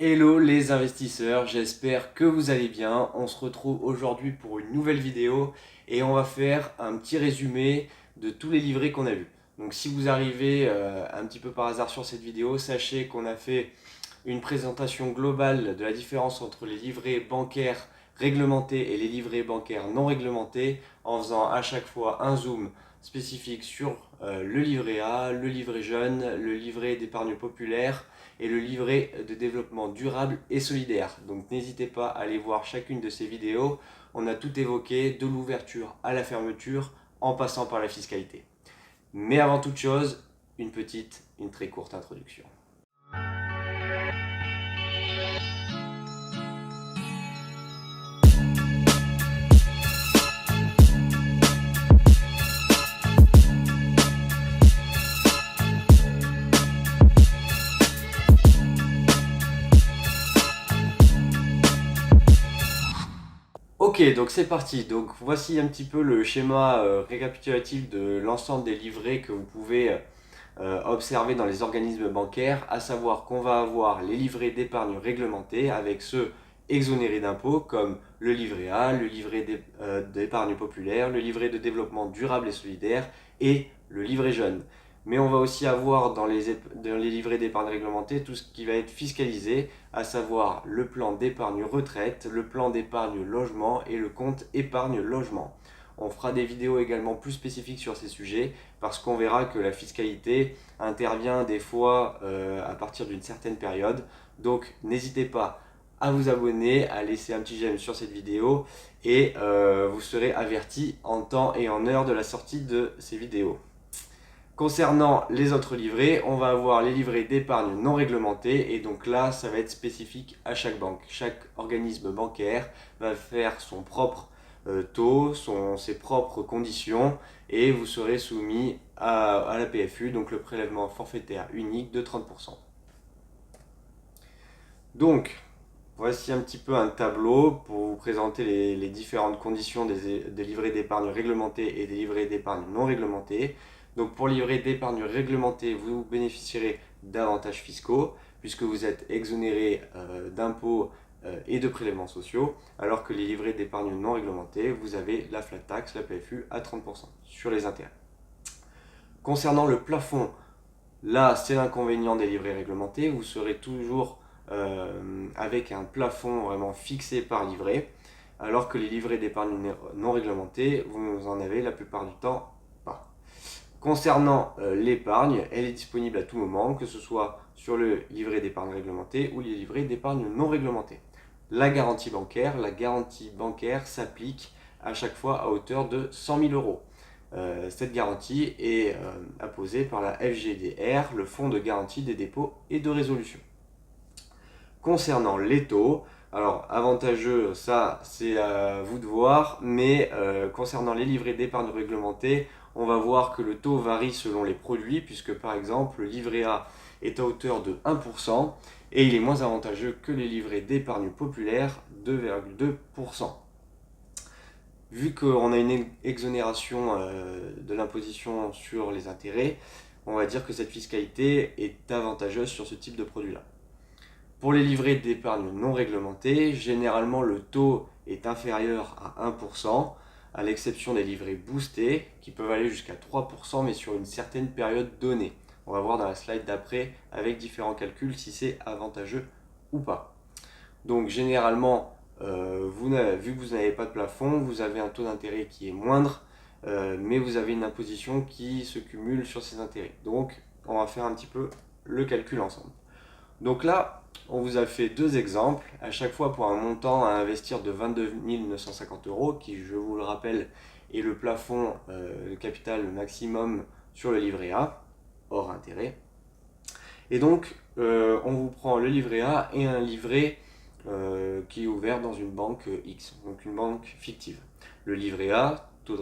Hello les investisseurs, j'espère que vous allez bien. On se retrouve aujourd'hui pour une nouvelle vidéo et on va faire un petit résumé de tous les livrets qu'on a vus. Donc si vous arrivez un petit peu par hasard sur cette vidéo, sachez qu'on a fait une présentation globale de la différence entre les livrets bancaires réglementés et les livrets bancaires non réglementés en faisant à chaque fois un zoom spécifique sur le livret A, le livret jeune, le livret d'épargne populaire et le livret de développement durable et solidaire. Donc n'hésitez pas à aller voir chacune de ces vidéos. On a tout évoqué, de l'ouverture à la fermeture, en passant par la fiscalité. Mais avant toute chose, une très courte introduction. Ok, donc c'est parti. Donc voici un petit peu le schéma récapitulatif de l'ensemble des livrets que vous pouvez observer dans les organismes bancaires, à savoir qu'on va avoir les livrets d'épargne réglementés avec ceux exonérés d'impôts comme le livret A, le livret d'épargne populaire, le livret de développement durable et solidaire et le livret jeune. Mais on va aussi avoir dans les livrets d'épargne réglementés tout ce qui va être fiscalisé, à savoir le plan d'épargne retraite, le plan d'épargne logement et le compte épargne logement. On fera des vidéos également plus spécifiques sur ces sujets parce qu'on verra que la fiscalité intervient des fois à partir d'une certaine période. Donc n'hésitez pas à vous abonner, à laisser un petit j'aime sur cette vidéo et vous serez averti en temps et en heure de la sortie de ces vidéos. Concernant les autres livrets, on va avoir les livrets d'épargne non réglementés et donc là, ça va être spécifique à chaque banque. Chaque organisme bancaire va faire son propre taux, ses propres conditions et vous serez soumis à la PFU, donc le prélèvement forfaitaire unique de 30%. Donc, voici un petit peu un tableau pour vous présenter les différentes conditions des livrets d'épargne réglementés et des livrets d'épargne non réglementés. Donc pour les livrets d'épargne réglementés, vous bénéficierez d'avantages fiscaux puisque vous êtes exonéré d'impôts et de prélèvements sociaux, alors que les livrets d'épargne non réglementés, vous avez la flat tax, la PFU à 30% sur les intérêts. Concernant le plafond, là c'est l'inconvénient des livrets réglementés, vous serez toujours avec un plafond vraiment fixé par livret, alors que les livrets d'épargne non réglementés, vous en avez la plupart du temps pas. Concernant l'épargne, elle est disponible à tout moment, que ce soit sur le livret d'épargne réglementé ou les livrets d'épargne non réglementés. La garantie bancaire s'applique à chaque fois à hauteur de 100 000 euros. Cette garantie est apposée par la FGDR, le Fonds de garantie des dépôts et de résolution. Concernant les taux, alors avantageux, ça c'est à vous de voir, mais concernant les livrets d'épargne réglementés, on va voir que le taux varie selon les produits, puisque par exemple le livret A est à hauteur de 1% et il est moins avantageux que les livrets d'épargne populaire 2,2%. Vu qu'on a une exonération de l'imposition sur les intérêts, on va dire que cette fiscalité est avantageuse sur ce type de produit-là. Pour les livrets d'épargne non réglementés, généralement le taux est inférieur à 1%, à l'exception des livrets boostés qui peuvent aller jusqu'à 3% mais sur une certaine période donnée. On va voir dans la slide d'après avec différents calculs si c'est avantageux ou pas. Donc généralement, vu que vous n'avez pas de plafond, vous avez un taux d'intérêt qui est moindre, mais vous avez une imposition qui se cumule sur ces intérêts. Donc on va faire un petit peu le calcul ensemble. Donc là, on vous a fait deux exemples, à chaque fois pour un montant à investir de 22 950 euros, qui, je vous le rappelle, est le plafond, le capital maximum sur le livret A, hors intérêt. Et donc, on vous prend le livret A et un livret qui est ouvert dans une banque X, donc une banque fictive. Le livret A, taux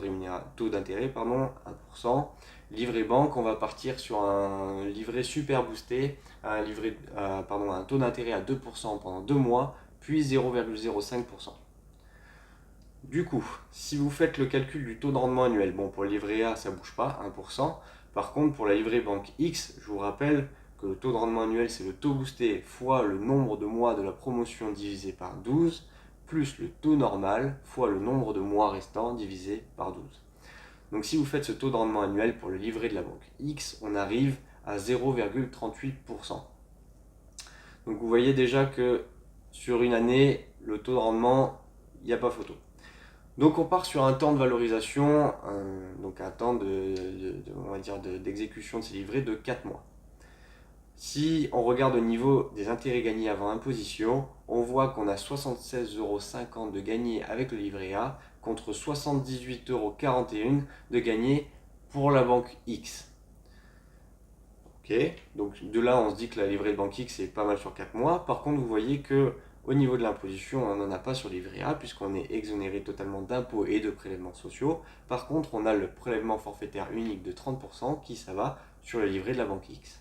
d'intérêt, 1%. Livret banque, on va partir sur un livret super boosté, un taux d'intérêt à 2% pendant 2 mois, puis 0,05%. Du coup, si vous faites le calcul du taux de rendement annuel, bon pour le livret A ça ne bouge pas, 1%. Par contre pour la livret banque X, je vous rappelle que le taux de rendement annuel, c'est le taux boosté fois le nombre de mois de la promotion divisé par 12, plus le taux normal fois le nombre de mois restants divisé par 12. Donc si vous faites ce taux de rendement annuel pour le livret de la banque X, on arrive à 0,38%. Donc vous voyez déjà que sur une année, le taux de rendement, il n'y a pas photo. Donc on part sur un temps de valorisation, donc un temps d'exécution de ces livrets de 4 mois. Si on regarde au niveau des intérêts gagnés avant imposition, on voit qu'on a 76,50 € de gagnés avec le livret A contre 78,41 € de gagnés pour la banque X. Ok, donc de là on se dit que la livrée de banque X est pas mal sur 4 mois. Par contre vous voyez que au niveau de l'imposition on n'en a pas sur le livret A puisqu'on est exonéré totalement d'impôts et de prélèvements sociaux. Par contre on a le prélèvement forfaitaire unique de 30% qui ça va sur le livret de la banque X.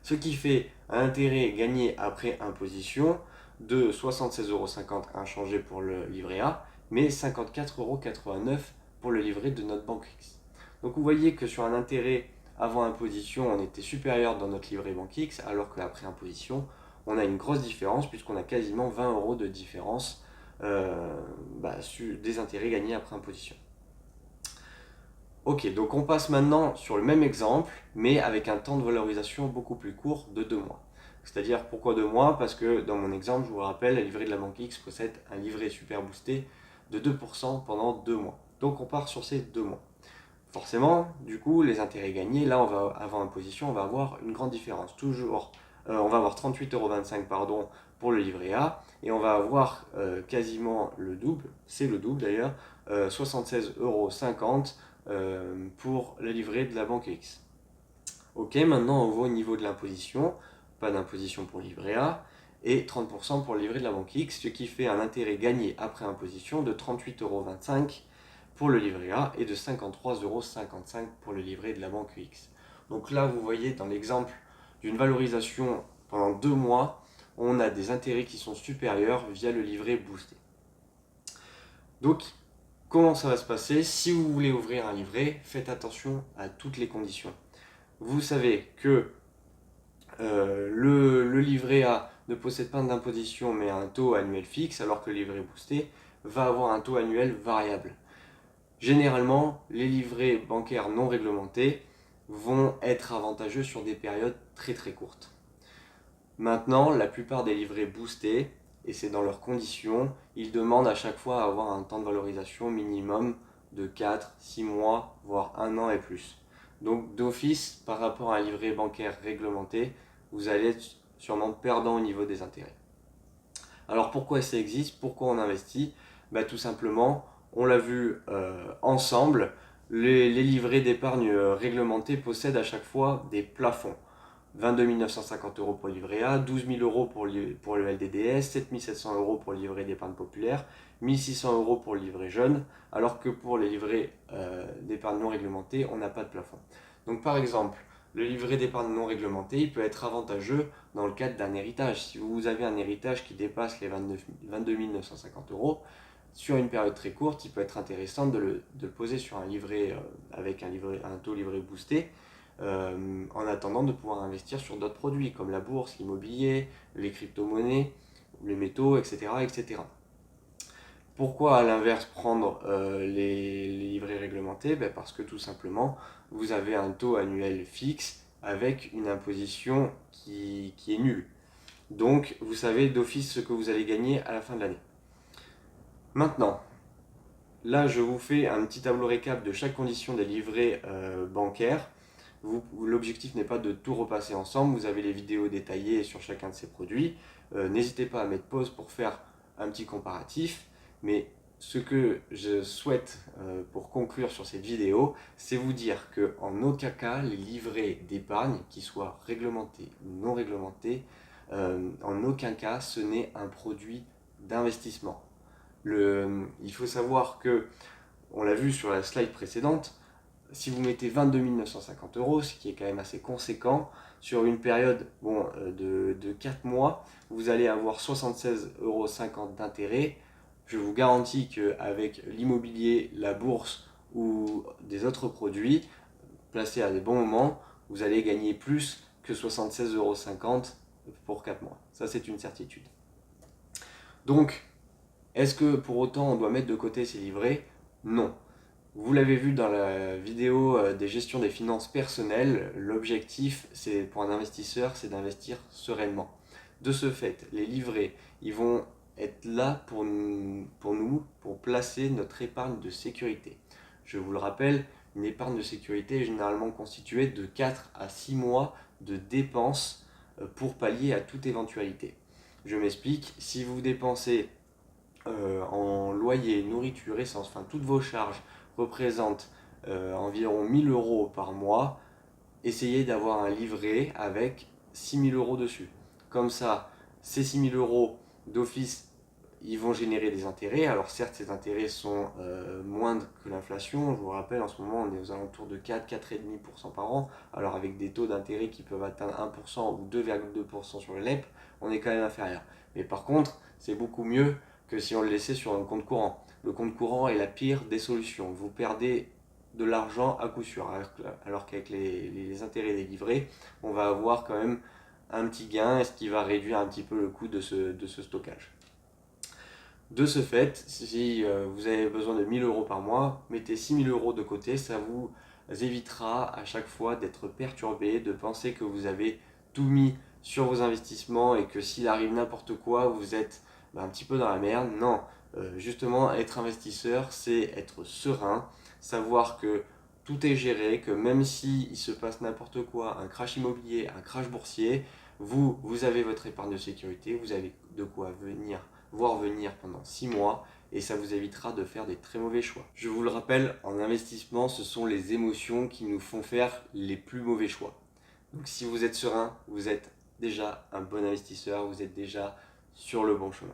Ce qui fait un intérêt gagné après imposition de 76,50 € inchangé pour le livret A, mais 54,89 € pour le livret de notre banque X. Donc vous voyez que sur un intérêt avant imposition, on était supérieur dans notre livret banque X, alors qu'après imposition, on a une grosse différence puisqu'on a quasiment 20 € de différence des intérêts gagnés après imposition. Ok, donc on passe maintenant sur le même exemple, mais avec un temps de valorisation beaucoup plus court de 2 mois. C'est-à-dire, pourquoi 2 mois? Parce que dans mon exemple, je vous rappelle, la livret de la banque X possède un livret super boosté de 2% pendant 2 mois. Donc on part sur ces 2 mois. Forcément, du coup, les intérêts gagnés, là, avant imposition, on va avoir une grande différence. On va avoir 38,25 € pour le livret A, et on va avoir quasiment le double, c'est le double d'ailleurs, 76,50 € pour le livret de la banque X. Ok, maintenant on voit au niveau de l'imposition, pas d'imposition pour le livret A, et 30% pour le livret de la banque X, ce qui fait un intérêt gagné après imposition de 38,25 € pour le livret A et de 53,55 € pour le livret de la banque X. Donc là, vous voyez dans l'exemple d'une valorisation pendant 2 mois, on a des intérêts qui sont supérieurs via le livret boosté. Donc, comment ça va se passer? Si vous voulez ouvrir un livret, faites attention à toutes les conditions. Vous savez que le livret A ne possède pas d'imposition mais un taux annuel fixe, alors que le livret boosté va avoir un taux annuel variable. Généralement, les livrets bancaires non réglementés vont être avantageux sur des périodes très très courtes. Maintenant, la plupart des livrets boostés, et c'est dans leurs conditions, ils demandent à chaque fois à avoir un temps de valorisation minimum de 4, 6 mois, voire 1 an et plus. Donc d'office, par rapport à un livret bancaire réglementé, vous allez être sûrement perdant au niveau des intérêts. Alors pourquoi ça existe? Pourquoi on investit? Tout simplement, on l'a vu ensemble, les livrets d'épargne réglementés possèdent à chaque fois des plafonds. 22 950 € pour le livret A, 12 000 € pour le LDDS, 7 700 € pour le livret d'épargne populaire, 1 600 € pour le livret jeune, alors que pour les livrets d'épargne non réglementés, on n'a pas de plafond. Donc par exemple, le livret d'épargne non réglementé, il peut être avantageux dans le cadre d'un héritage. Si vous avez un héritage qui dépasse les 22 950 €, sur une période très courte, il peut être intéressant de le poser sur un livret avec un taux livret boosté, en attendant de pouvoir investir sur d'autres produits comme la bourse, l'immobilier, les crypto-monnaies, les métaux, etc., etc. Pourquoi à l'inverse prendre les livrets réglementés? Parce que tout simplement, vous avez un taux annuel fixe avec une imposition qui est nulle. Donc vous savez d'office ce que vous allez gagner à la fin de l'année. Maintenant, là je vous fais un petit tableau récap de chaque condition des livrets bancaires. L'objectif n'est pas de tout repasser ensemble, vous avez les vidéos détaillées sur chacun de ces produits. N'hésitez pas à mettre pause pour faire un petit comparatif, mais ce que je souhaite pour conclure sur cette vidéo, c'est vous dire qu'en aucun cas les livrets d'épargne, qu'ils soient réglementés ou non réglementés, en aucun cas ce n'est un produit d'investissement. Il faut savoir que, on l'a vu sur la slide précédente, si vous mettez 22 950 €, ce qui est quand même assez conséquent, sur une période de 4 mois, vous allez avoir 76,50 € d'intérêt. Je vous garantis qu'avec l'immobilier, la bourse ou des autres produits placés à des bons moments, vous allez gagner plus que 76,50 € pour 4 mois. Ça, c'est une certitude. Donc, est-ce que pour autant on doit mettre de côté ces livrets? Non. Vous l'avez vu dans la vidéo des gestions des finances personnelles, l'objectif c'est pour un investisseur, c'est d'investir sereinement. De ce fait, les livrets, ils vont être là pour pour placer notre épargne de sécurité. Je vous le rappelle, une épargne de sécurité est généralement constituée de 4 à 6 mois de dépenses pour pallier à toute éventualité. Je m'explique, si vous dépensez en loyer, nourriture, essence, enfin toutes vos charges représentent environ 1000 € par mois, essayez d'avoir un livret avec 6000 € dessus. Comme ça, ces 6000 € d'office, ils vont générer des intérêts. Alors certes, ces intérêts sont moindres que l'inflation. Je vous rappelle, en ce moment, on est aux alentours de 4,5% par an. Alors avec des taux d'intérêt qui peuvent atteindre 1% ou 2,2% sur le LEP, on est quand même inférieur. Mais par contre, c'est beaucoup mieux que si on le laissait sur un compte courant. Le compte courant est la pire des solutions. Vous perdez de l'argent à coup sûr. Alors qu'avec les intérêts des livrets, on va avoir quand même un petit gain, ce qui va réduire un petit peu le coût de ce stockage. De ce fait, si vous avez besoin de 1000 € par mois, mettez 6000 € de côté, ça vous évitera à chaque fois d'être perturbé, de penser que vous avez tout mis sur vos investissements et que s'il arrive n'importe quoi, vous êtes un petit peu dans la merde. Non, justement, être investisseur, c'est être serein, savoir que tout est géré, que même s'il se passe n'importe quoi, un crash immobilier, un crash boursier, vous avez votre épargne de sécurité, vous avez de quoi voir venir pendant 6 mois et ça vous évitera de faire des très mauvais choix. Je vous le rappelle, en investissement, ce sont les émotions qui nous font faire les plus mauvais choix. Donc si vous êtes serein, vous êtes déjà un bon investisseur, vous êtes déjà sur le bon chemin.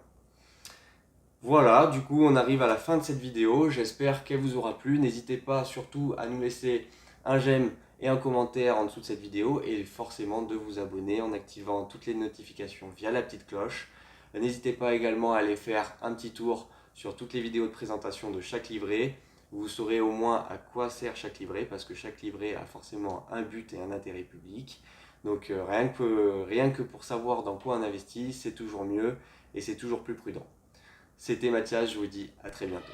Voilà, du coup on arrive à la fin de cette vidéo, j'espère qu'elle vous aura plu. N'hésitez pas surtout à nous laisser un j'aime et un commentaire en dessous de cette vidéo et forcément de vous abonner en activant toutes les notifications via la petite cloche. N'hésitez pas également à aller faire un petit tour sur toutes les vidéos de présentation de chaque livret. Vous saurez au moins à quoi sert chaque livret parce que chaque livret a forcément un but et un intérêt public. Donc rien que pour savoir dans quoi on investit, c'est toujours mieux et c'est toujours plus prudent. C'était Mathias, je vous dis à très bientôt.